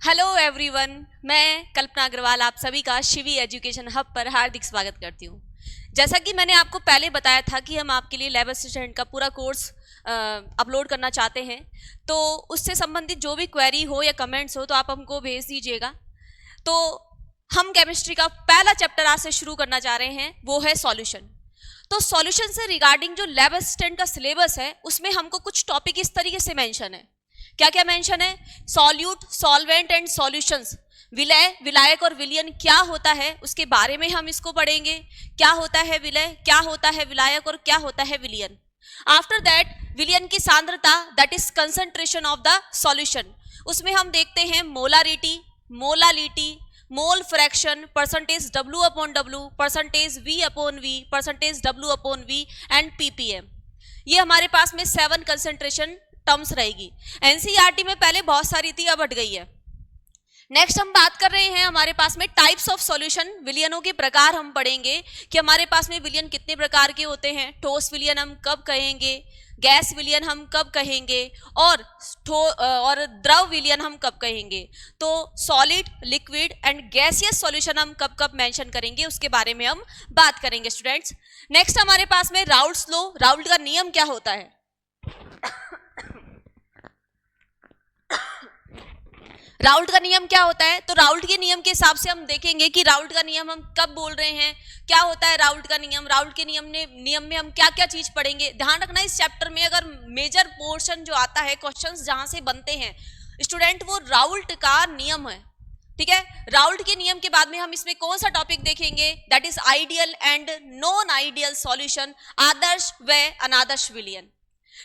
Hello everyone, मैं कल्पना अग्रवाल आप सभी का शिवी एजुकेशन हब पर हार्दिक स्वागत करती हूँ। जैसा कि मैंने आपको पहले बताया था कि हम आपके लिए लैब असिस्टेंट का पूरा कोर्स अपलोड करना चाहते हैं, तो उससे संबंधित जो भी क्वेरी हो या कमेंट्स हो तो आप हमको भेज दीजिएगा। तो हम केमिस्ट्री का पहला चैप्टर आज से शुरू करना चाह रहे हैं, वो है सॉल्यूशन। तो सॉल्यूशन से रिगार्डिंग जो लैब असिस्टेंट का सिलेबस है उसमें हमको कुछ टॉपिक इस तरीके से मेंशन है। क्या क्या मेंशन है? Solute, solvent and solutions. विलय, विलायक और विलयन क्या होता है उसके बारे में हम इसको पढ़ेंगे। क्या होता है विलय, क्या होता है विलायक और क्या होता है विलयन। आफ्टर दैट विलयन की सांद्रता, that is concentration of the solution. उसमें हम देखते हैं molarity, molality, mole fraction, percentage W upon W, percentage V upon V, percentage W upon V and ppm। ये हमारे पास में 7 कंसंट्रेशन टर्म्स रहेगी। एनसीईआरटी में पहले बहुत सारी थी, अब हट गई है। नेक्स्ट हम बात कर रहे हैं हमारे पास में टाइप्स ऑफ सॉल्यूशन। विलयनों के प्रकार हम पढ़ेंगे कि हमारे पास में विलयन कितने प्रकार के होते हैं। ठोस विलयन हम कब कहेंगे, गैस विलयन हम कब कहेंगे और द्रव विलयन हम कब कहेंगे। तो solid, liquid and gaseous solution हम कब कब मेंशन करेंगे उसके बारे में हम बात करेंगे स्टूडेंट्स। नेक्स्ट हमारे पास में राउल्ट्स लॉ, राउल्ट का नियम क्या होता है। राउल्ट का नियम क्या होता है? तो राउल्ट के नियम के हिसाब से हम देखेंगे कि राउल्ट का नियम हम कब बोल रहे हैं, क्या होता है राउल्ट का नियम। राउल्ट के नियम में हम क्या क्या चीज पढ़ेंगे। ध्यान रखना इस चैप्टर में अगर मेजर पोर्शन जो आता है, क्वेश्चंस जहां से बनते हैं स्टूडेंट, वो राउल्ट का नियम है। ठीक है, राउल्ट के नियम के बाद में हम इसमें कौन सा टॉपिक देखेंगे, that is ideal and non ideal solution, आदर्श व अनादर्श विलयन।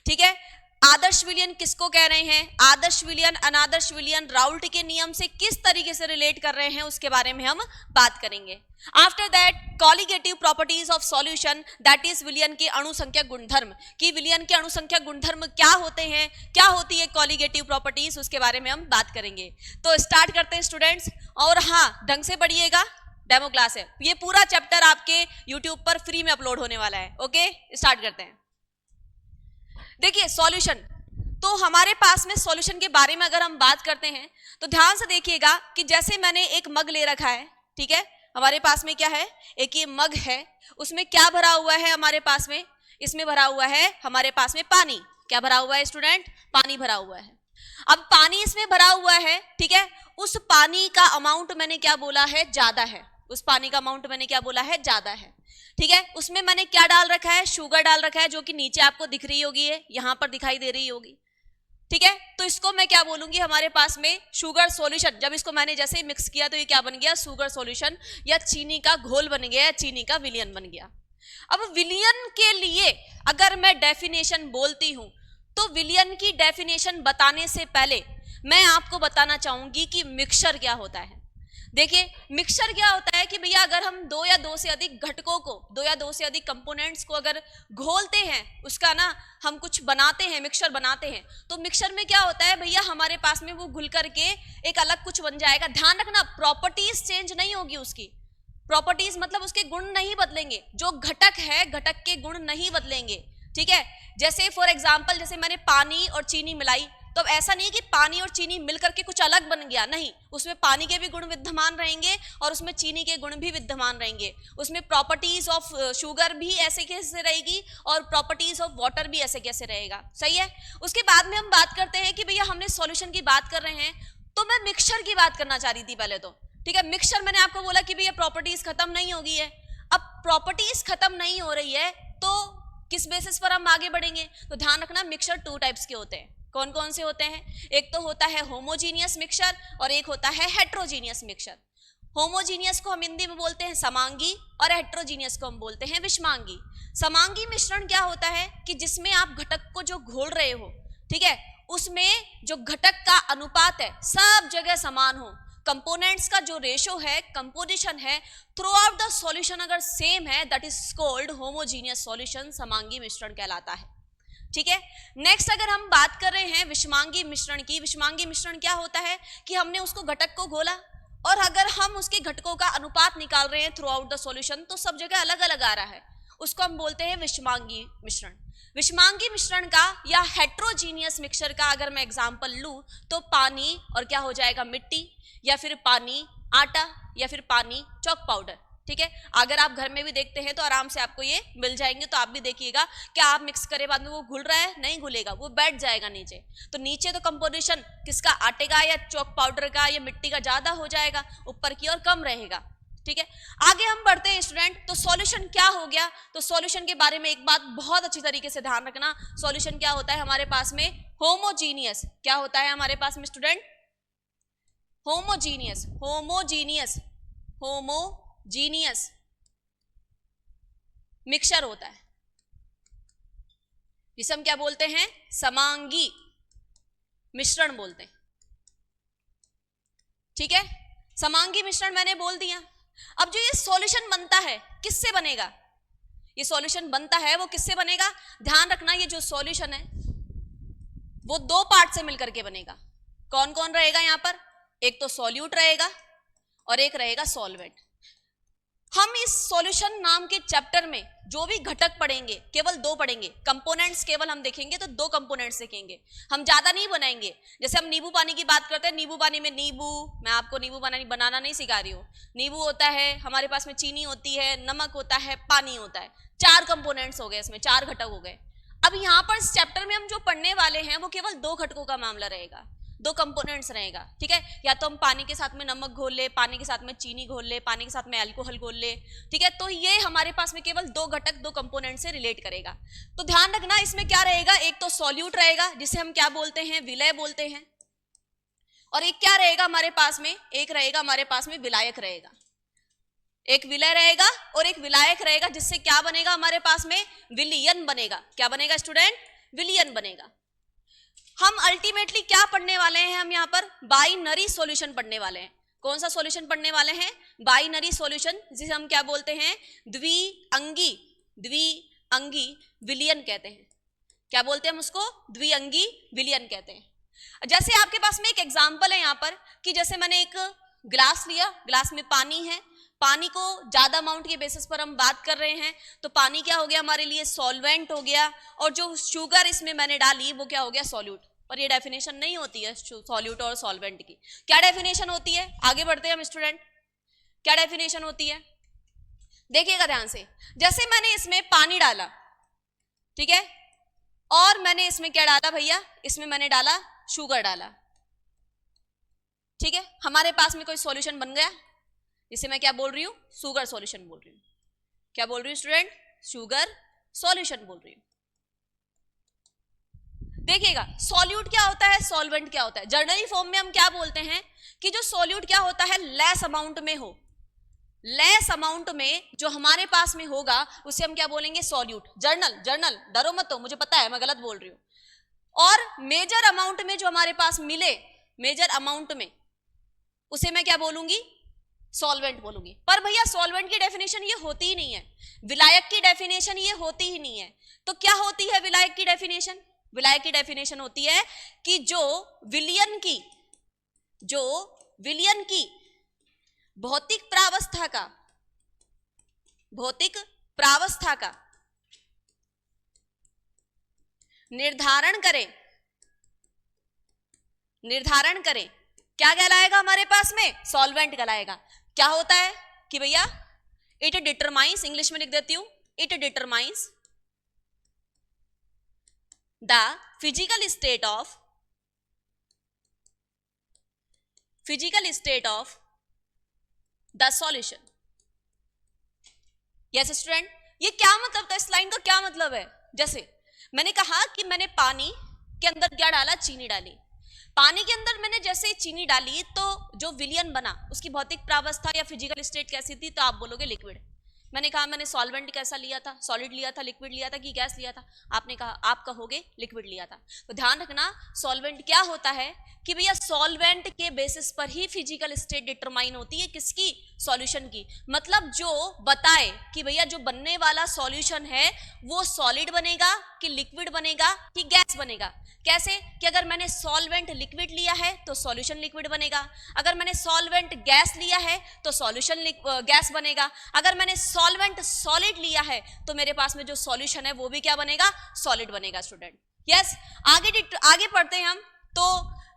ठीक है, आदर्श विलयन किसको कह रहे हैं, आदर्श विलयन, अनादर्श विलयन राउल्ट के नियम से किस तरीके से रिलेट कर रहे हैं उसके बारे में हम बात करेंगे। After that colligative properties of solution, that is विलयन के अणुसंख्या गुणधर्म, कि विलयन के अणुसंख्या गुणधर्म क्या होते हैं, क्या होती है कॉलिगेटिव प्रॉपर्टीज, उसके बारे में हम बात करेंगे। तो स्टार्ट करते हैं स्टूडेंट्स। और हाँ, ढंग से पढ़िएगा, डेमो क्लास है, ये पूरा चैप्टर आपके यूट्यूब पर फ्री में अपलोड होने वाला है। ओके, स्टार्ट करते हैं। देखिए सॉल्यूशन, तो हमारे पास में सॉल्यूशन के बारे में अगर हम बात करते हैं तो ध्यान से देखिएगा कि जैसे मैंने एक मग ले रखा है। ठीक है, हमारे पास में क्या है, एक ये मग है, उसमें क्या भरा हुआ है हमारे पास में, इसमें भरा हुआ है हमारे पास में पानी। क्या भरा हुआ है स्टूडेंट? पानी भरा हुआ है। अब पानी इसमें भरा हुआ है, ठीक है, उस पानी का अमाउंट मैंने क्या बोला है, ज्यादा है। उस पानी का अमाउंट मैंने क्या बोला है, ज्यादा है। ठीक है, उसमें मैंने क्या डाल रखा है, शुगर डाल रखा है, जो कि नीचे आपको दिख रही होगी, है यहां पर दिखाई दे रही होगी। ठीक है, तो इसको मैं क्या बोलूंगी, हमारे पास में शुगर सॉल्यूशन। जब इसको मैंने जैसे ही मिक्स किया तो ये क्या बन गया, शुगर सॉल्यूशन, या चीनी का घोल बन गया, या चीनी का विलयन बन गया। अब विलयन के लिए अगर मैं डेफिनेशन बोलती हूं तो विलयन की डेफिनेशन बताने से पहले मैं आपको बताना चाहूंगी कि मिक्सचर क्या होता है। देखिए मिक्सचर क्या होता है कि भैया अगर हम दो या दो से अधिक घटकों को, दो या दो से अधिक कंपोनेंट्स को अगर घोलते हैं, उसका ना हम कुछ बनाते हैं, मिक्सचर बनाते हैं, तो मिक्सचर में क्या होता है भैया, हमारे पास में वो घुल करके एक अलग कुछ बन जाएगा। ध्यान रखना, प्रॉपर्टीज चेंज नहीं होगी उसकी। प्रॉपर्टीज मतलब उसके गुण नहीं बदलेंगे, जो घटक है घटक के गुण नहीं बदलेंगे। ठीक है, जैसे फॉर एग्जाम्पल, जैसे मैंने पानी और चीनी मिलाई, तो अब ऐसा नहीं कि पानी और चीनी मिलकर के कुछ अलग बन गया, नहीं, उसमें पानी के भी गुण विद्यमान रहेंगे और उसमें चीनी के गुण भी विद्यमान रहेंगे। उसमें प्रॉपर्टीज ऑफ शुगर भी ऐसे कैसे रहेगी और प्रॉपर्टीज ऑफ वाटर भी ऐसे कैसे रहेगा। सही है। उसके बाद में हम बात करते हैं कि भैया हमने सॉल्यूशन की बात कर रहे हैं, तो मैं मिक्सचर की बात करना चाह रही थी पहले तो। ठीक है, मिक्सचर मैंने आपको बोला कि भैया प्रॉपर्टीज खत्म नहीं होगी है। अब प्रॉपर्टीज खत्म नहीं हो रही है तो किस बेसिस पर हम आगे बढ़ेंगे। तो ध्यान रखना, मिक्सचर 2 टाइप्स के होते हैं। कौन कौन से होते हैं? एक तो होता है होमोजीनियस मिक्सचर और एक होता है हेट्रोजीनियस मिक्सचर। होमोजीनियस को हम हिंदी में बोलते हैं समांगी और हेट्रोजीनियस को हम बोलते हैं विषमांगी। समांगी मिश्रण क्या होता है कि जिसमें आप घटक को जो घोल रहे हो, ठीक है, उसमें जो घटक का अनुपात है सब जगह समान हो, कंपोनेंट्स का जो रेशो है, कंपोजिशन है, थ्रू आउट द सॉल्यूशन अगर सेम है, that is called homogeneous solution, समांगी मिश्रण कहलाता है। ठीक है, नेक्स्ट अगर हम बात कर रहे हैं विषमांगी मिश्रण की, विषमांगी मिश्रण क्या होता है कि हमने उसको घटक को घोला और अगर हम उसके घटकों का अनुपात निकाल रहे हैं थ्रू आउट द सॉल्यूशन तो सब जगह अलग अलग आ रहा है, उसको हम बोलते हैं विषमांगी मिश्रण। विषमांगी मिश्रण का या हेट्रोजीनियस मिक्सचर का अगर मैं एग्जांपल लूं तो पानी और क्या हो जाएगा, मिट्टी, या फिर पानी आटा, या फिर पानी चॉक पाउडर। ठीक है, अगर आप घर में भी देखते हैं तो आराम से आपको ये मिल जाएंगे, तो आप भी देखिएगा क्या आप मिक्स करे बाद में वो घुल रहा है, नहीं घुलेगा, वो बैठ जाएगा नीचे। तो नीचे तो कंपोजिशन किसका, आटे का या चॉक पाउडर का या मिट्टी का ज्यादा हो जाएगा, ऊपर की ओर कम रहेगा। ठीक है, आगे हम बढ़ते हैं स्टूडेंट। तो सॉल्यूशन क्या हो गया, तो सॉल्यूशन के बारे में एक बात बहुत अच्छी तरीके से ध्यान रखना, सॉल्यूशन क्या होता है हमारे पास में, होमोजीनियस। क्या होता है हमारे पास में student, homogeneous, homogeneous, homogeneous mixture होता है, जिसे हम क्या बोलते हैं, समांगी मिश्रण बोलते हैं। ठीक है, समांगी मिश्रण मैंने बोल दिया। अब जो ये सॉल्यूशन बनता है किससे बनेगा, ये सॉल्यूशन बनता है वो किससे बनेगा, ध्यान रखना ये जो सॉल्यूशन है वो दो पार्ट से मिलकर के बनेगा। कौन कौन रहेगा यहां पर, एक तो सॉल्यूट रहेगा और एक रहेगा सॉल्वेंट। हम इस सॉल्यूशन नाम के चैप्टर में जो भी घटक पढ़ेंगे केवल दो पढ़ेंगे, कंपोनेंट्स केवल हम देखेंगे तो दो कंपोनेंट्स देखेंगे, हम ज्यादा नहीं बनाएंगे। जैसे हम नींबू पानी की बात करते हैं, नींबू पानी में नींबू, मैं आपको नींबू पानी बनाना नहीं सिखा रही हूँ, नींबू होता है, हमारे पास में चीनी होती है, नमक होता है, पानी होता है, चार कंपोनेंट्स हो गए, इसमें चार घटक हो गए। अब यहाँ पर इस चैप्टर में हम जो पढ़ने वाले हैं वो केवल दो घटकों का मामला रहेगा, दो कंपोनेंट्स रहेगा। ठीक है, या तो हम पानी के साथ में नमक घोल ले, पानी के साथ में चीनी घोल ले, पानी के साथ में अल्कोहल घोल ले। ठीक है, तो ये हमारे पास में केवल दो घटक दो कंपोनेंट से रिलेट करेगा। तो ध्यान रखना इसमें क्या रहेगा, एक तो सॉल्यूट रहेगा जिसे हम क्या बोलते हैं, विलय बोलते हैं, और एक क्या रहेगा हमारे पास में, एक रहेगा हमारे पास में विलायक रहेगा। एक विलय रहेगा और एक विलायक रहेगा, जिससे क्या बनेगा हमारे पास में, विलियन बनेगा। क्या बनेगा स्टूडेंट, विलियन बनेगा। हम अल्टीमेटली क्या पढ़ने वाले हैं, हम यहाँ पर बाइनरी सॉल्यूशन पढ़ने वाले हैं। कौन सा सॉल्यूशन पढ़ने वाले हैं, बाइनरी सॉल्यूशन, जिसे हम क्या बोलते हैं, द्विअंगी, द्विअंगी विलियन कहते हैं। क्या बोलते हैं हम उसको, द्विअंगी विलियन कहते हैं। जैसे आपके पास में एक एग्जांपल है यहाँ पर कि जैसे मैंने एक ग्लास लिया, ग्लास में पानी है, पानी को ज्यादा अमाउंट के बेसिस पर हम बात कर रहे हैं, तो पानी क्या हो गया हमारे लिए, सॉल्वेंट हो गया, और जो शुगर इसमें मैंने डाली वो क्या हो गया, सॉल्यूट। पर ये डेफिनेशन नहीं होती है सॉल्यूट और सॉल्वेंट की। क्या डेफिनेशन होती है, आगे बढ़ते हैं हम स्टूडेंट, क्या डेफिनेशन होती है, देखिएगा ध्यान से। जैसे मैंने इसमें पानी डाला, ठीक है, और मैंने इसमें क्या डाला भैया, इसमें मैंने डाला शुगर डाला। ठीक है, हमारे पास में कोई सॉल्यूशन बन गया, इसे मैं क्या बोल रही हूं, शुगर सॉल्यूशन बोल रही हूं। क्या बोल रही हूं स्टूडेंट, शुगर सॉल्यूशन बोल रही हूं। देखिएगा सॉल्यूट क्या होता है, सॉल्वेंट क्या होता है। जर्नली फॉर्म में हम क्या बोलते हैं कि जो सॉल्यूट क्या होता है, लेस अमाउंट में हो, लेस अमाउंट में जो हमारे पास में होगा उसे हम क्या बोलेंगे, सॉल्यूट। जर्नल डरो मत, तो मुझे पता है मैं गलत बोल रही हूं। और मेजर अमाउंट में जो हमारे पास मिले, मेजर अमाउंट में, उसे मैं क्या बोलूंगी, सॉल्वेंट बोलूंगी। पर भैया सॉल्वेंट की डेफिनेशन ये होती ही नहीं है, विलायक की डेफिनेशन ये होती ही नहीं है। तो क्या होती है विलायक की डेफिनेशन, विलायक की डेफिनेशन होती है कि जो विलयन की भौतिक प्रावस्था का निर्धारण करें क्या कहलाएगा हमारे पास में, सॉल्वेंट कहलाएगा। क्या होता है कि भैया इट डिटरमाइंस, इंग्लिश में लिख देती हूं, it determines the physical state of the solution. Yes student, ये क्या मतलब था, इस लाइन का क्या मतलब है। जैसे मैंने कहा कि मैंने पानी के अंदर क्या डाला, चीनी डाली। पानी के अंदर मैंने जैसे चीनी डाली तो जो विलयन बना उसकी भौतिक प्रावस्था या फिजिकल स्टेट कैसी थी, तो आप बोलोगे लिक्विड। मैंने कहा मैंने सॉल्वेंट कैसा लिया था, सॉलिड लिया था, लिक्विड लिया था कि गैस लिया था, आपने कहा, आप कहोगे लिक्विड लिया था। तो ध्यान रखना सॉल्वेंट क्या होता है कि भैया सॉल्वेंट के बेसिस पर ही फिजिकल स्टेट डिटरमाइन होती है, किसकी, सॉल्यूशन की। मतलब जो बताए कि भैया जो बनने वाला सॉल्यूशन है वो सॉलिड बनेगा कि लिक्विड बनेगा कि गैस बनेगा। कैसे कि अगर मैंने सॉल्वेंट लिक्विड लिया है तो सॉल्यूशन लिक्विड बनेगा, अगर मैंने सॉल्वेंट गैस लिया है तो सॉल्यूशन गैस बनेगा, अगर मैंने सॉल्वेंट सॉलिड लिया है तो मेरे पास में जो सॉल्यूशन है वो भी क्या बनेगा, सॉलिड बनेगा स्टूडेंट। यस, आगे पढ़ते हैं हम। तो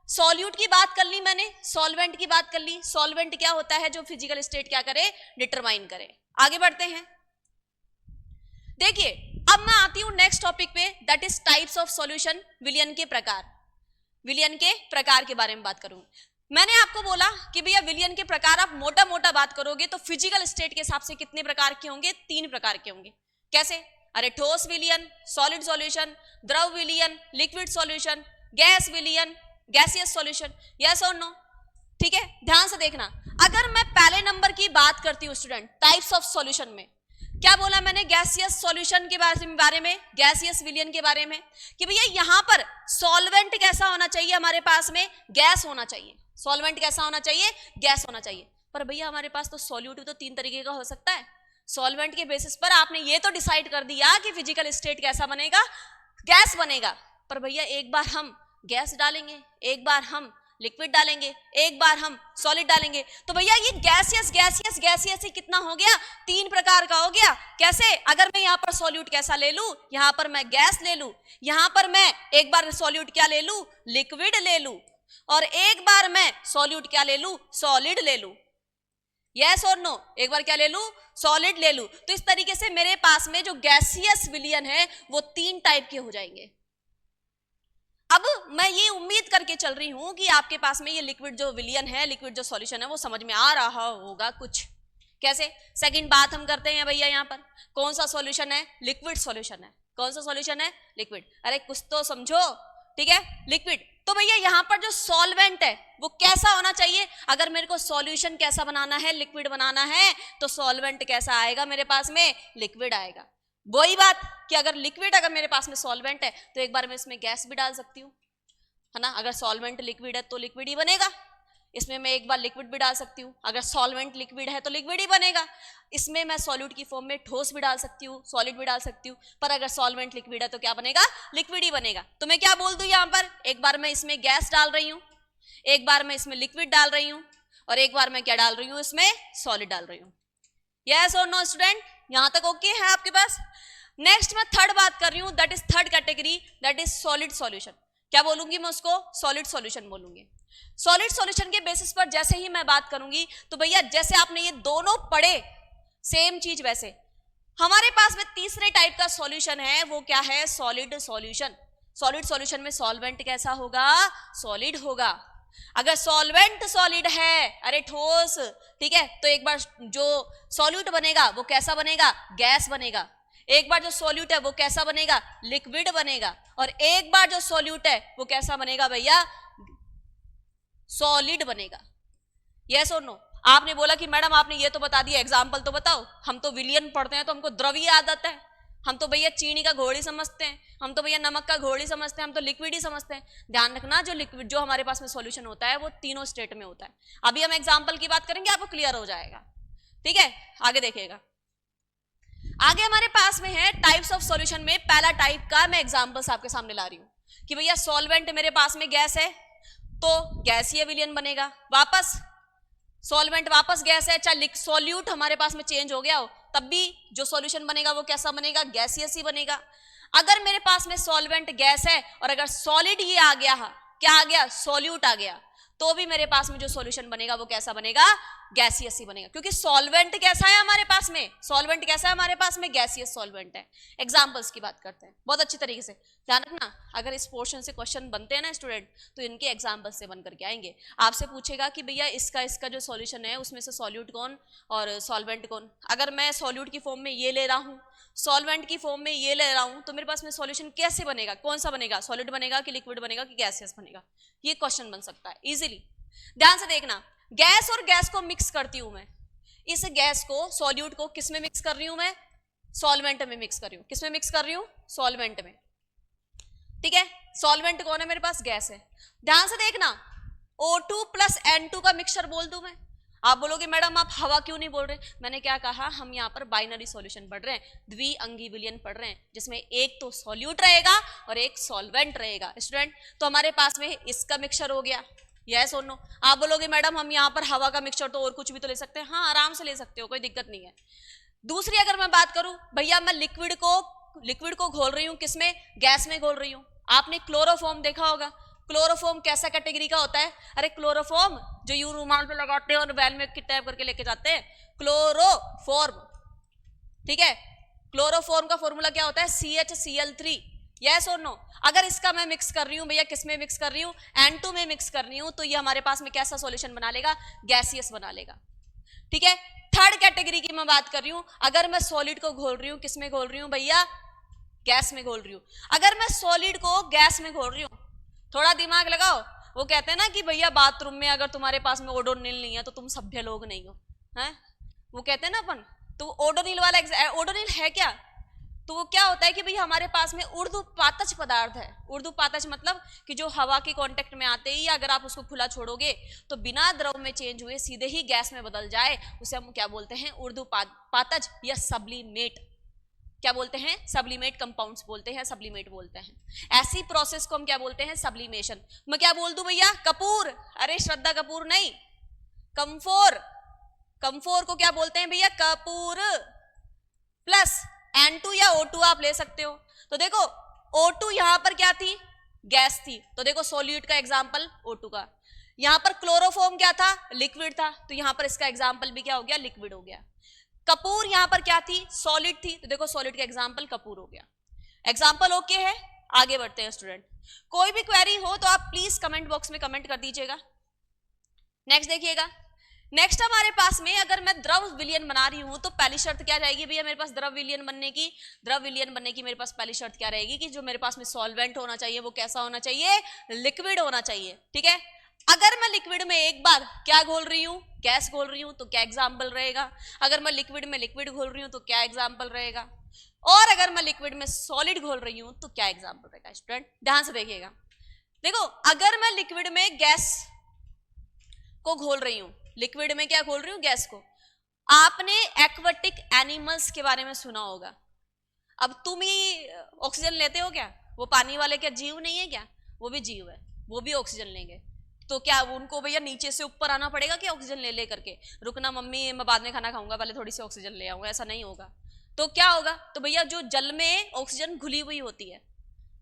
सॉल्यूट की बात कर ली मैंने, सॉल्वेंट की बात कर ली। सॉल्वेंट क्या होता है, जो फिजिकल स्टेट क्या करे, डिटरमाइन करे। आगे बढ़ते हैं। देखिए अब मैं आती हूं नेक्स्ट टॉपिक पे, that is types of solution. विलियन के प्रकार, विलियन के प्रकार के बारे में बात करूं। मैंने आपको बोला कि भैया विलियन के प्रकार आप मोटा मोटा बात करोगे तो फिजिकल स्टेट के हिसाब से कितने प्रकार के होंगे, 3 प्रकार के होंगे। कैसे, अरे ठोस विलियन, सॉलिड सॉल्यूशन, द्रव विलियन, लिक्विड सॉल्यूशन, गैस विलियन, गैसियस सॉल्यूशन। यस और नो, ठीक है, ध्यान से देखना। अगर मैं पहले नंबर की बात करती हूं स्टूडेंट, टाइप्स ऑफ सॉल्यूशन में क्या बोला मैंने, गैसियस सॉल्यूशन के बारे में, गैसियस विलियन के बारे में, कि भैया यहां पर सॉल्वेंट कैसा होना चाहिए, हमारे पास में गैस होना चाहिए। सॉल्वेंट कैसा होना चाहिए, गैस होना चाहिए। पर भैया हमारे पास तो सॉल्यूट तो 3 तरीके का हो सकता है। सॉल्वेंट के बेसिस पर आपने ये तो डिसाइड कर दिया कि फिजिकल स्टेट कैसा बनेगा, गैस बनेगा। पर भैया एक बार हम गैस डालेंगे, एक बार हम लिक्विड डालेंगे, एक बार हम सॉलिड डालेंगे, तो भैया ये गैसियस गैसियस गैसियस ही कितना हो गया, 3 प्रकार का हो गया। कैसे, अगर मैं यहां पर सॉल्यूट कैसा ले लूं, यहां पर मैं गैस ले लूं, यहां पर मैं एक बार सॉल्यूट क्या ले लूं, लिक्विड ले लूं, और एक बार मैं सॉल्यूट क्या ले लूं, सॉलिड ले लूं। यस और नो, एक बार क्या ले लूं, सॉलिड ले लूं। तो इस तरीके से मेरे पास में जो गैसियस विलियन है वो 3 टाइप के हो जाएंगे। अब मैं ये उम्मीद करके चल रही हूं कि आपके पास में ये लिक्विड जो विलियन है, लिक्विड जो सॉल्यूशन है वो समझ में आ रहा होगा कुछ। कैसे, सेकंड बात हम करते हैं भैया, यहां पर कौन सा सॉल्यूशन है, लिक्विड सॉल्यूशन है। कौन सा सॉल्यूशन है, लिक्विड। अरे कुछ तो समझो, ठीक है, लिक्विड। तो भैया यहां पर जो सॉल्वेंट है वो कैसा होना चाहिए, अगर मेरे को सॉल्यूशन कैसा बनाना है, लिक्विड बनाना है, तो सॉल्वेंट कैसा आएगा मेरे पास में, लिक्विड आएगा। वही बात कि अगर लिक्विड, अगर मेरे पास में सॉल्वेंट है तो एक बार मैं इसमें गैस भी डाल सकती हूँ, है ना। अगर सॉल्वेंट लिक्विड है तो लिक्विड ही बनेगा। इसमें मैं एक बार लिक्विड भी डाल सकती हूँ, अगर सॉल्वेंट लिक्विड है तो लिक्विड ही बनेगा। इसमें मैं सॉल्यूट की फॉर्म में ठोस भी डाल सकती हूँ, सॉलिड भी डाल सकती हूँ, पर अगर सॉल्वेंट लिक्विड है तो क्या बनेगा, लिक्विड ही बनेगा। तो मैं क्या बोल दूं यहाँ पर, एक बार मैं इसमें गैस डाल रही हूँ, एक बार मैं इसमें लिक्विड डाल रही हूँ, और एक बार मैं क्या डाल रही हूँ, इसमें सॉलिड डाल रही हूँ। यस और नो स्टूडेंट, यहां तक ओके है आपके पास। नेक्स्ट मैं थर्ड बात कर रही हूं, that is third category, that is solid solution. क्या बोलूंगी मैं उसको, सॉलिड सॉल्यूशन बोलूंगी। सॉलिड सॉल्यूशन के बेसिस पर जैसे ही मैं बात करूंगी तो भैया जैसे आपने ये दोनों पढ़े सेम चीज, वैसे हमारे पास में तीसरे टाइप का सॉल्यूशन है, वो क्या है, सॉलिड सॉल्यूशन। सॉलिड सॉल्यूशन में सॉल्वेंट कैसा होगा, सॉलिड होगा। अगर सॉल्वेंट सॉलिड है, अरे ठोस, ठीक है, तो एक बार जो सॉल्यूट बनेगा वो कैसा बनेगा, गैस बनेगा। एक बार जो सॉल्यूट है वो कैसा बनेगा, लिक्विड बनेगा। और एक बार जो सॉल्यूट है वो कैसा बनेगा भैया, सॉलिड बनेगा। यस और नो। आपने बोला कि मैडम आपने ये तो बता दिया, एग्जाम्पल तो बताओ। हम तो विलियन पढ़ते हैं तो हमको द्रव्य आदत है, हम तो भैया चीनी का घोल ही समझते हैं, हम तो भैया नमक का घोल ही समझते हैं, हम तो लिक्विड ही समझते हैं। ध्यान रखना, जो लिक्विड, जो हमारे पास में सॉल्यूशन होता है वो तीनों स्टेट में होता है। अभी हम एग्जाम्पल की बात करेंगे, आपको क्लियर हो जाएगा, ठीक है। आगे देखिएगा, आगे हमारे पास में है टाइप्स ऑफ सॉल्यूशन में पहला टाइप का मैं एग्जांपल्स आपके सामने ला रही हूं कि भैया सॉल्वेंट मेरे पास में गैस है तो गैसीय विलयन बनेगा, वापस सॉल्वेंट वापस गैस है, चाहे सॉल्यूट हमारे पास में चेंज हो गया हो तब भी जो सॉल्यूशन बनेगा वो कैसा बनेगा, गैसियस ही बनेगा। अगर मेरे पास में सॉल्वेंट गैस है और अगर सॉलिड ये आ गया, क्या आ गया, सॉल्यूट आ गया, तो भी मेरे पास में जो सॉल्यूशन बनेगा वो कैसा बनेगा, गैसियस ही बनेगा। क्योंकि सॉल्वेंट कैसा है हमारे पास में, सॉल्वेंट कैसा है हमारे पास में, गैसियस सॉल्वेंट है। एग्जांपल्स की बात करते हैं बहुत अच्छी तरीके से, ध्यान रखना। अगर इस पोर्शन से क्वेश्चन बनते हैं ना स्टूडेंट, तो इनके एग्जांपल्स से बन करके आएंगे। आपसे पूछेगा कि भैया इसका जो सॉल्यूशन है उसमें से सॉल्यूट कौन और सॉल्वेंट कौन। अगर मैं सॉल्यूट की फॉर्म में ये ले रहा हूँ, सॉल्वेंट की फॉर्म में ये ले रहा हूं, तो मेरे पास में सॉल्यूशन कैसे बनेगा, कौन सा बनेगा, सॉलिड बनेगा कि लिक्विड बनेगा कि गैसियस बनेगा, ये क्वेश्चन बन सकता है इजीली। ध्यान से देखना, गैस और गैस को मिक्स करती हूं मैं, इस गैस को, सॉल्यूट को किस में मिक्स कर रही हूं मैं, सॉल्वेंट में मिक्स कर रही हूं। किस में मिक्स कर रही हूं, सॉल्वेंट में, ठीक है। सॉल्वेंट कौन है मेरे पास, गैस है। ध्यान से देखना, O2 प्लस N2 का मिक्सचर बोल दूं मैं। आप बोलोगे मैडम आप हवा क्यों नहीं बोल रहे, मैंने क्या कहा, हम यहाँ पर बाइनरी सॉल्यूशन पढ़ रहे हैं, द्विअंगी विलयन पढ़ रहे हैं, जिसमें एक तो सॉल्यूट रहेगा और एक सॉल्वेंट रहेगा स्टूडेंट। तो हमारे पास में इसका मिक्सचर हो गया, यस और नो। आप बोलोगे मैडम हम यहाँ पर हवा का मिक्सचर तो और कुछ भी तो ले सकते हैं, हाँ आराम से ले सकते हो, कोई दिक्कत नहीं है। दूसरी अगर मैं बात करूं, भैया मैं लिक्विड को घोल रही हूं, किसमें? गैस में घोल रही हूं। आपने क्लोरोफॉर्म देखा होगा, क्लोरोफॉर्म कैसा कैटेगरी का होता है? अरे क्लोरोफॉर्म जो यू रुमाल पे लगाते हैं और वैन में किडनैप करके लेके जाते हैं, क्लोरोफॉर्म, ठीक है। क्लोरोफॉर्म का फॉर्मूला क्या होता है? CHCl3, यस और नो। अगर इसका मैं मिक्स कर रही हूं भैया, किस में मिक्स कर रही हूं? N2 में मिक्स कर रही हूं, तो ये हमारे पास में कैसा सॉल्यूशन बना लेगा? गैसियस बना लेगा, ठीक है। थर्ड कैटेगरी की मैं बात कर रही हूं, अगर मैं सॉलिड को घोल रही हूं, किस में घोल रही हूं भैया? गैस में घोल रही हूं। अगर मैं सॉलिड को गैस में घोल रही हूं, थोड़ा दिमाग लगाओ, वो कहते हैं ना कि भैया बाथरूम में अगर तुम्हारे पास में ओडोनिल नहीं है तो तुम सभ्य लोग नहीं हो, हैं? वो कहते हैं ना अपन, तो ओडोनिल वाला ओडोनिल है क्या? तो वो क्या होता है कि भैया हमारे पास में ऊर्ध्वपातज पदार्थ है। ऊर्ध्वपातज मतलब कि जो हवा के कांटेक्ट में आते ही अगर आप उसको खुला छोड़ोगे तो बिना द्रव में चेंज हुए सीधे ही गैस में बदल जाए, उसे हम क्या बोलते हैं? ऊर्ध्वपातज या सब्लिमेट। क्या बोलते हैं? सब्लिमेट कंपाउंड्स बोलते हैं, सब्लिमेट बोलते हैं। ऐसी प्रोसेस को हम क्या बोलते हैं? सब्लिमेशन। मैं क्या बोल दूं भैया? कपूर। अरे श्रद्धा कपूर नहीं, कम्फोर। कम्फोर को क्या बोलते हैं भैया? कपूर प्लस N2 या O2 आप ले सकते हो। तो देखो O2 यहां पर क्या थी? गैस थी, तो देखो सॉल्यूट का एग्जांपल O2 का। यहां पर क्लोरोफॉर्म क्या था? लिक्विड था, तो यहां पर इसका एग्जांपल भी क्या हो गया? लिक्विड हो गया। कपूर यहां पर क्या थी? सॉलिड थी, तो देखो सॉलिड का एग्जांपल कपूर हो गया। एग्जांपल ओके है, आगे बढ़ते हैं स्टूडेंट। कोई भी क्वेरी हो तो आप प्लीज कमेंट बॉक्स में कमेंट कर दीजिएगा। नेक्स्ट देखिएगा, नेक्स्ट हमारे पास में अगर मैं द्रव विलयन बना रही हूं तो पहली शर्त क्या रहेगी भैया मेरे पास द्रव विलयन बनने की? द्रव विलयन बनने की मेरे पास पहली शर्त क्या रहेगी कि जो मेरे पास में सॉल्वेंट होना चाहिए वो कैसा होना चाहिए? लिक्विड होना चाहिए, ठीक है। अगर मैं लिक्विड में एक बार क्या घोल रही हूं? गैस घोल रही हूं, तो क्या एग्जाम्पल रहेगा? अगर मैं लिक्विड में लिक्विड घोल रही हूं तो क्या एग्जाम्पल रहेगा? और अगर मैं लिक्विड में सॉलिड घोल रही हूं तो क्या एग्जाम्पल रहेगा? स्टूडेंट ध्यान से देखिएगा। देखो अगर मैं लिक्विड में गैस को घोल रही हूं, लिक्विड में क्या घोल रही हूं? गैस को। आपने एक्वाटिक एनिमल्स के बारे में सुना होगा। अब तुम ही ऑक्सीजन लेते हो क्या? वो पानी वाले क्या जीव नहीं है क्या? वो भी जीव है, वो भी ऑक्सीजन लेंगे। तो क्या उनको भैया नीचे से ऊपर आना पड़ेगा कि ऑक्सीजन ले ले करके? रुकना मम्मी, मैं बाद में खाना खाऊंगा, पहले थोड़ी सी ऑक्सीजन ले आऊंगा, ऐसा नहीं होगा। तो क्या होगा? तो भैया जो जल में ऑक्सीजन घुली हुई होती है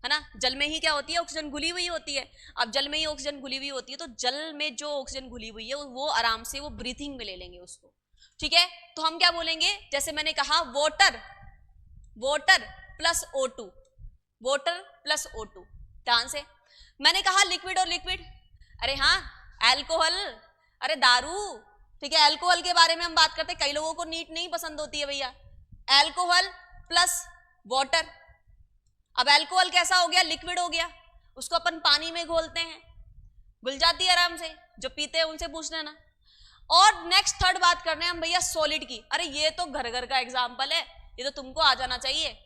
ना, जल में ही क्या होती है? ऑक्सीजन घुली हुई होती है। अब जल में ही ऑक्सीजन घुली हुई होती है, तो जल में जो ऑक्सीजन घुली हुई है वो आराम से वो ब्रीथिंग में ले लेंगे उसको, ठीक है। तो हम क्या बोलेंगे? जैसे मैंने कहा water, water plus O2, water plus O2। ध्यान से, मैंने कहा लिक्विड और लिक्विड, अरे हाँ एल्कोहल, अरे दारू, ठीक है। एल्कोहल के बारे में हम बात करते हैं, कई लोगों को नीट नहीं पसंद होती है भैया। एल्कोहल प्लस वाटर, अब एल्कोहल कैसा हो गया? लिक्विड हो गया, उसको अपन पानी में घोलते हैं, घुल जाती है आराम से, जो पीते हैं उनसे पूछ लेना। और नेक्स्ट थर्ड बात करने हम भैया सॉलिड की। अरे ये तो घर घर का एग्जांपल है, ये तो तुमको आ जाना चाहिए।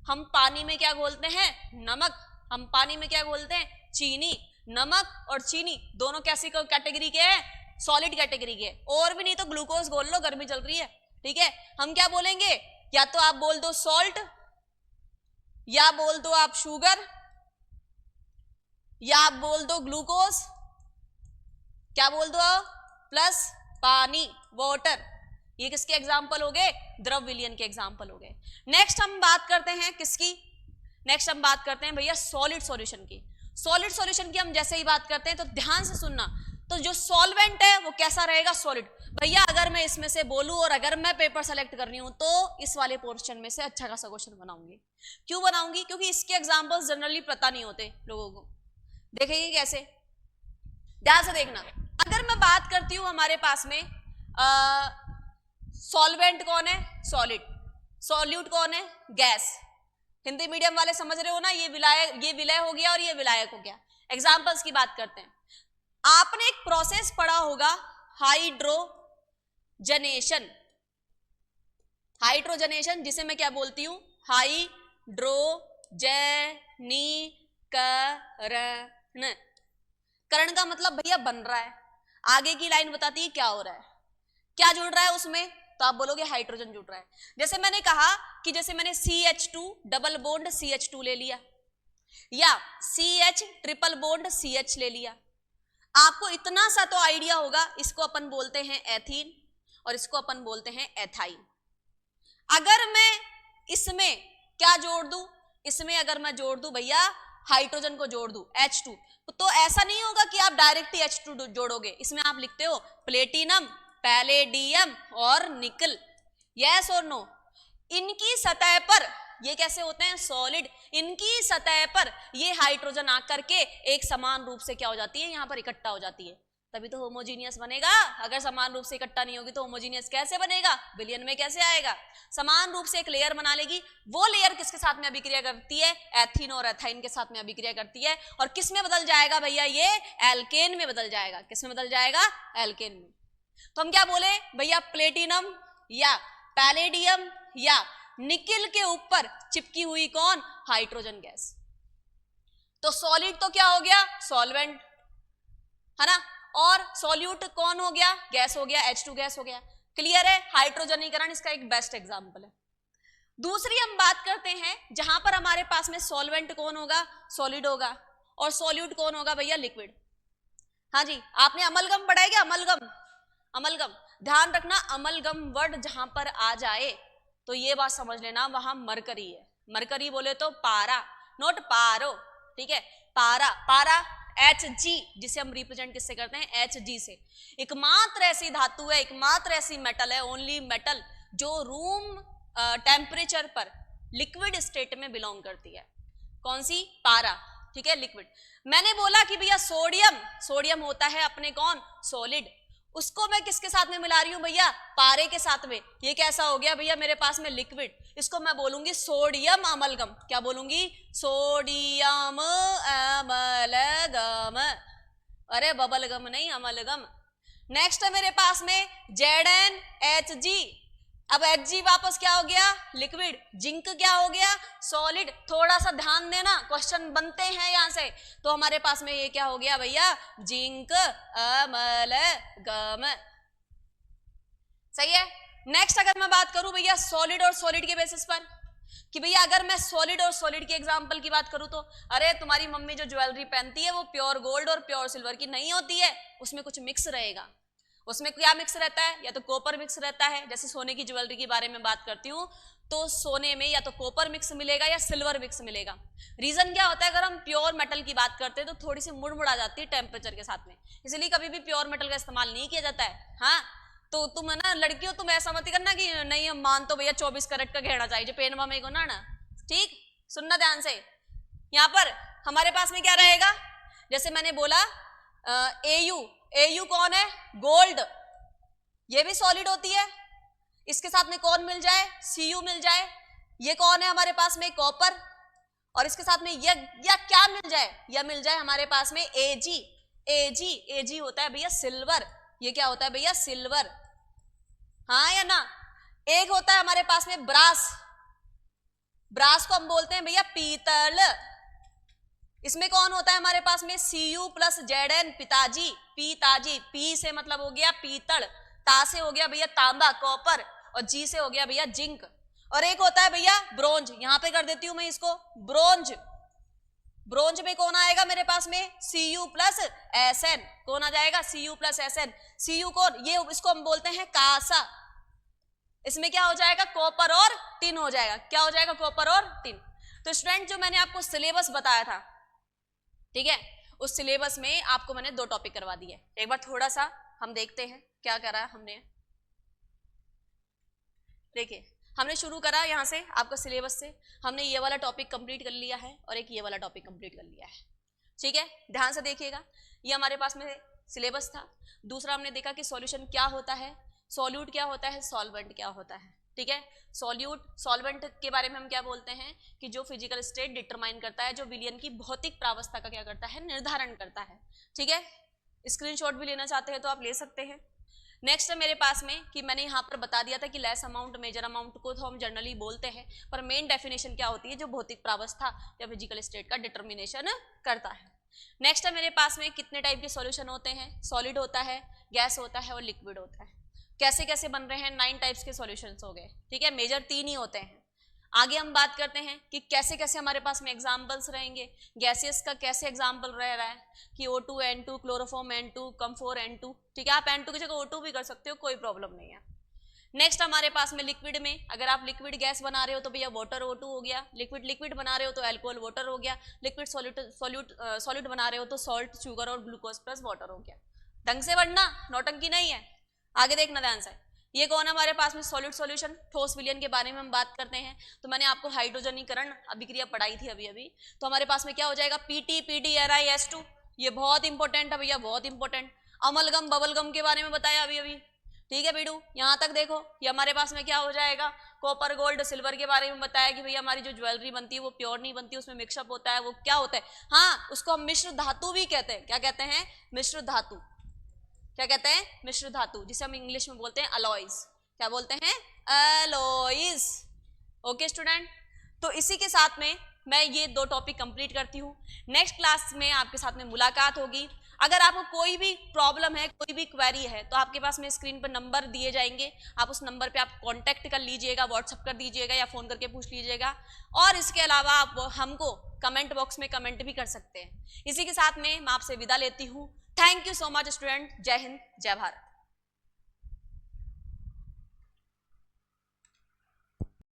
हम पानी में क्या घोलते हैं? नमक। हम पानी में क्या घोलते हैं? चीनी। नमक और चीनी दोनों कैसी कैटेगरी के हैं? सॉलिड कैटेगरी के। और भी नहीं तो ग्लूकोज घोल लो, गर्मी चल रही है, ठीक है। हम क्या बोलेंगे? या तो आप बोल दो सॉल्ट, या बोल दो आप शुगर, या आप बोल दो ग्लूकोज, क्या बोल दो? प्लस पानी, वाटर। ये किसके एग्जाम्पल हो गए? द्रव विलयन के एग्जाम्पल हो गए। नेक्स्ट हम बात करते हैं किसकी? नेक्स्ट हम बात करते हैं भैया सॉलिड सॉल्यूशन की। सॉलिड सॉल्यूशन की हम जैसे ही बात करते हैं तो ध्यान से सुनना, तो जो सॉल्वेंट है वो कैसा रहेगा? सॉलिड। भैया अगर मैं इसमें से बोलूं और अगर मैं पेपर सेलेक्ट कर रही हूं तो इस वाले पोर्शन में से अच्छा खासा क्वेश्चन बनाऊंगी। क्यों बनाऊंगी? क्योंकि इसके एग्जांपल्स जनरली पता नहीं होते लोगों को। देखेंगे कैसे, ध्यान से देखना। अगर मैं बात करती हूं हमारे पास में सॉल्वेंट कौन है? सॉलिड। सॉल्यूट कौन है? गैस। हिंदी मीडियम वाले समझ रहे हो ना, ये विलय हो गया और ये विलायक हो गया। एग्जाम्पल्स की बात करते हैं। आपने एक प्रोसेस पढ़ा होगा हाइड्रोजनेशन। हाइड्रोजनेशन जिसे मैं क्या बोलती हूं? हाइड्रोजनीकरण। करण का मतलब भैया बन रहा है, आगे की लाइन बताती है क्या हो रहा है, क्या जुड़ रहा है उसमें, तो आप बोलोगे हाइड्रोजन जुड़ रहा है। जैसे मैंने कहा कि जैसे मैंने CH2 डबल बॉन्ड CH2 ले लिया, या CH ट्रिपल बॉन्ड CH ले लिया। आपको इतना सा तो आइडिया होगा, इसको अपन बोलते हैं एथीन और इसको अपन बोलते हैं एथाइन। अगर मैं इसमें क्या जोड़ दूं, इसमें अगर मैं जोड़ दूं भैया हाइड्रोजन को जोड़ दूं H2, तो ऐसा नहीं होगा कि आप डायरेक्ट ही H2 जोड़ोगे, इसमें आप लिखते हो प्लेटिनम, पैलेडियम और निकल, यस और नो। इनकी सतह पर ये कैसे होते हैं, सॉलिड, इनकी सतह पर ये हाइड्रोजन आकर के एक समान रूप से क्या हो जाती है, यहाँ पर इकट्ठा हो जाती है, तभी तो होमोजीनियस बनेगा। अगर समान रूप से इकट्ठा नहीं होगी तो होमोजीनियस कैसे बनेगा, विलियन में कैसे आएगा। समान रूप से एक लेयर बना लेगी, वो लेयर किसके साथ में अभिक्रिया करती है, एथीन और एथाइन के साथ में अभिक्रिया करती है, और किस में बदल जाएगा भैया, ये एल्केन में बदल जाएगा। किस में बदल जाएगा, एल्केन में। तो हम क्या बोले भैया, प्लेटिनम या पैलेडियम या निकिल के ऊपर चिपकी हुई कौन, हाइड्रोजन गैस। तो सॉलिड तो क्या हो गया, सॉल्वेंट है ना, और सॉल्यूट कौन हो गया, गैस हो गया, H2 गैस हो गया। क्लियर है, हाइड्रोजनीकरण इसका एक बेस्ट एग्जांपल है। दूसरी हम बात करते हैं जहां पर हमारे पास में सॉल्वेंट कौन होगा, सॉलिड होगा, और सॉल्यूट कौन होगा भैया, लिक्विड। हाँ जी, आपने अमलगम पढ़ा है क्या, अमलगम, अमलगम ध्यान रखना, अमलगम वर्ड जहां पर आ जाए तो ये बात समझ लेना वहां मरकरी है। मरकरी बोले तो पारा, नोट पारो, ठीक है, पारा, पारा Hg, जिसे हम रिप्रेजेंट किससे करते हैं, Hg से। एकमात्र ऐसी धातु है, एकमात्र ऐसी मेटल है, ओनली मेटल जो रूम टेम्परेचर पर लिक्विड स्टेट में बिलोंग करती है। कौन सी, पारा, ठीक है, लिक्विड। मैंने बोला कि भैया सोडियम, सोडियम होता है अपने कौन, सॉलिड, उसको मैं किसके साथ में मिला रही हूं भैया, पारे के साथ में। ये कैसा हो गया भैया मेरे पास में लिक्विड, इसको मैं बोलूंगी सोडियम अमलगम। क्या बोलूंगी, सोडियम अमलगम, अरे बबलगम नहीं, अमलगम। नेक्स्ट है मेरे पास में ZnHg, अब Hg वापस क्या हो गया, लिक्विड। जिंक क्या हो गया, सॉलिड। थोड़ा सा ध्यान देना, क्वेश्चन बनते हैं यहां से। तो हमारे पास में ये क्या हो गया भैया, जिंक अमलगम, सही है। नेक्स्ट अगर मैं बात करूं भैया सॉलिड और सॉलिड के बेसिस पर, कि भैया अगर मैं सॉलिड और सॉलिड के एग्जांपल की बात करूं तो, अरे तुम्हारी मम्मी जो ज्वेलरी पहनती है वो प्योर गोल्ड और प्योर सिल्वर की नहीं होती है, उसमें कुछ मिक्स रहेगा। उसमें क्या मिक्स रहता है, या तो कॉपर मिक्स रहता है, जैसे सोने की ज्वेलरी के बारे में बात करती हूँ तो सोने में या तो कॉपर मिक्स मिलेगा या सिल्वर मिक्स मिलेगा। रीजन क्या होता है, अगर हम प्योर मेटल की बात करते हैं तो थोड़ी सी मुड़ आ जाती है टेम्परेचर के साथ में, इसलिए कभी भी प्योर मेटल का इस्तेमाल नहीं किया जाता है। हाँ, तो तुम है ना लड़की हो, तुम ऐसा मत करना कि नहीं हम मान तो भैया 24 कैरेट का गहना चाहिए जो पेन मेरे को ना, ठीक, सुनना ध्यान से। यहाँ पर हमारे पास में क्या रहेगा, जैसे मैंने बोला AU कौन है, गोल्ड, ये भी सॉलिड होती है। इसके साथ में कौन मिल जाए, Cu मिल जाए। ये कौन है हमारे पास में, कॉपर, और इसके साथ में ये या क्या मिल जाए, या मिल जाए हमारे पास में Ag होता है भैया सिल्वर। ये क्या होता है भैया, सिल्वर, हाँ या ना। एक होता है हमारे पास में ब्रास, ब्रास को हम बोलते हैं भैया पीतल। इसमें कौन होता है हमारे पास में, Cu प्लस Zn, पिताजी, पीताजी, पी से मतलब हो गया पीतल, ता से हो गया भैया तांबा, कॉपर, और जी से हो गया भैया जिंक। और एक होता है भैया ब्रोंज, यहां पे कर देती हूं मैं इसको, ब्रोंज। ब्रोंज में कौन आएगा मेरे पास में, Cu प्लस Sn, कौन आ जाएगा, Cu प्लस Sn। Cu को ये इसको हम बोलते हैं कांसा, इसमें क्या हो जाएगा, कॉपर और टिन हो जाएगा। क्या हो जाएगा, कॉपर और टिन। तो स्टूडेंट जो मैंने आपको सिलेबस बताया था, ठीक है, उस सिलेबस में आपको मैंने 2 टॉपिक करवा दिए। एक बार थोड़ा सा हम देखते हैं क्या करा हमने। देखिए हमने शुरू करा यहाँ से आपका सिलेबस से, हमने ये वाला टॉपिक कंप्लीट कर लिया है और एक ये वाला टॉपिक कंप्लीट कर लिया है, ठीक है। ध्यान से देखिएगा, ये हमारे पास में सिलेबस था। दूसरा हमने देखा कि सॉल्यूशन क्या होता है, सॉल्यूट क्या होता है, सॉल्वेंट क्या होता है, ठीक है। सॉल्यूट, सॉल्वेंट के बारे में हम क्या बोलते हैं कि जो फिजिकल स्टेट डिटरमाइन करता है, जो विलयन की भौतिक प्रावस्था का क्या करता है, निर्धारण करता है, ठीक है। स्क्रीनशॉट भी लेना चाहते हैं तो आप ले सकते हैं। नेक्स्ट है मेरे पास में कि मैंने यहाँ पर बता दिया था कि लेस अमाउंट मेजर अमाउंट को तो हम जनरली बोलते हैं, पर मेन डेफिनेशन क्या होती है, जो भौतिक प्रावस्था या फिजिकल स्टेट का डिटर्मिनेशन करता है। नेक्स्ट है मेरे पास में कितने टाइप के सॉल्यूशन होते हैं, सॉलिड होता है, गैस होता है और लिक्विड होता है। कैसे कैसे बन रहे हैं, 9 टाइप्स के सॉल्यूशंस हो गए, ठीक है। मेजर 3 ही होते हैं। आगे हम बात करते हैं कि कैसे कैसे हमारे पास में एग्जाम्पल्स रहेंगे। गैसेस का कैसे एग्जाम्पल रह रहा है कि O2 N2, chloroform N2, कम्फोर N2, ठीक है। आप N2 की जगह O2 भी कर सकते हो, कोई प्रॉब्लम नहीं है। नेक्स्ट हमारे पास में लिक्विड में, अगर आप लिक्विड गैस बना रहे हो तो भैया वाटर O2 हो गया, लिक्विड लिक्विड बना रहे हो तो अल्कोहल वाटर हो गया, लिक्विड सॉल्यूट बना रहे हो तो सॉल्ट शुगर और ग्लूकोज प्लस वाटर हो गया। ढंग से पढ़ना, नौटंकी नहीं है। आगे देखना ध्यान से, ये कौन है हमारे पास में सॉलिड सॉल्यूशन, ठोस विलयन के बारे में हम बात करते हैं। तो मैंने आपको हाइड्रोजनीकरण अभिक्रिया पढ़ाई थी अभी, तो हमारे पास में क्या हो जाएगा PTPDRiS2, ये बहुत इंपॉर्टेंट है भैया, बहुत इंपॉर्टेंट। अमलगम बबलगम के बारे में बताया अभी, ठीक है बेटू, यहाँ तक देखो। ये हमारे पास में क्या हो जाएगा, कॉपर गोल्ड सिल्वर के बारे में बताया कि भैया हमारी जो ज्वेलरी बनती है वो प्योर नहीं बनती, उसमें मिक्सअप होता है, वो क्या होता है, हाँ उसको हम मिश्र धातु भी कहते हैं। क्या कहते हैं, मिश्र धातु। क्या कहते हैं, मिश्र धातु, जिसे हम इंग्लिश में बोलते हैं अलॉयज। क्या बोलते हैं, अलॉयज। ओके स्टूडेंट, तो इसी के साथ में मैं ये 2 टॉपिक कंप्लीट करती हूँ। नेक्स्ट क्लास में आपके साथ में मुलाकात होगी। अगर आपको कोई भी प्रॉब्लम है, कोई भी क्वेरी है, तो आपके पास में स्क्रीन पर नंबर दिए जाएंगे, आप उस नंबर पे आप कांटेक्ट कर लीजिएगा, व्हाट्सअप कर दीजिएगा या फोन करके पूछ लीजिएगा। और इसके अलावा आप हमको कमेंट बॉक्स में कमेंट भी कर सकते हैं। इसी के साथ में मैं आपसे विदा लेती हूँ। Thank you so much student. जय हिंद, जय भारत।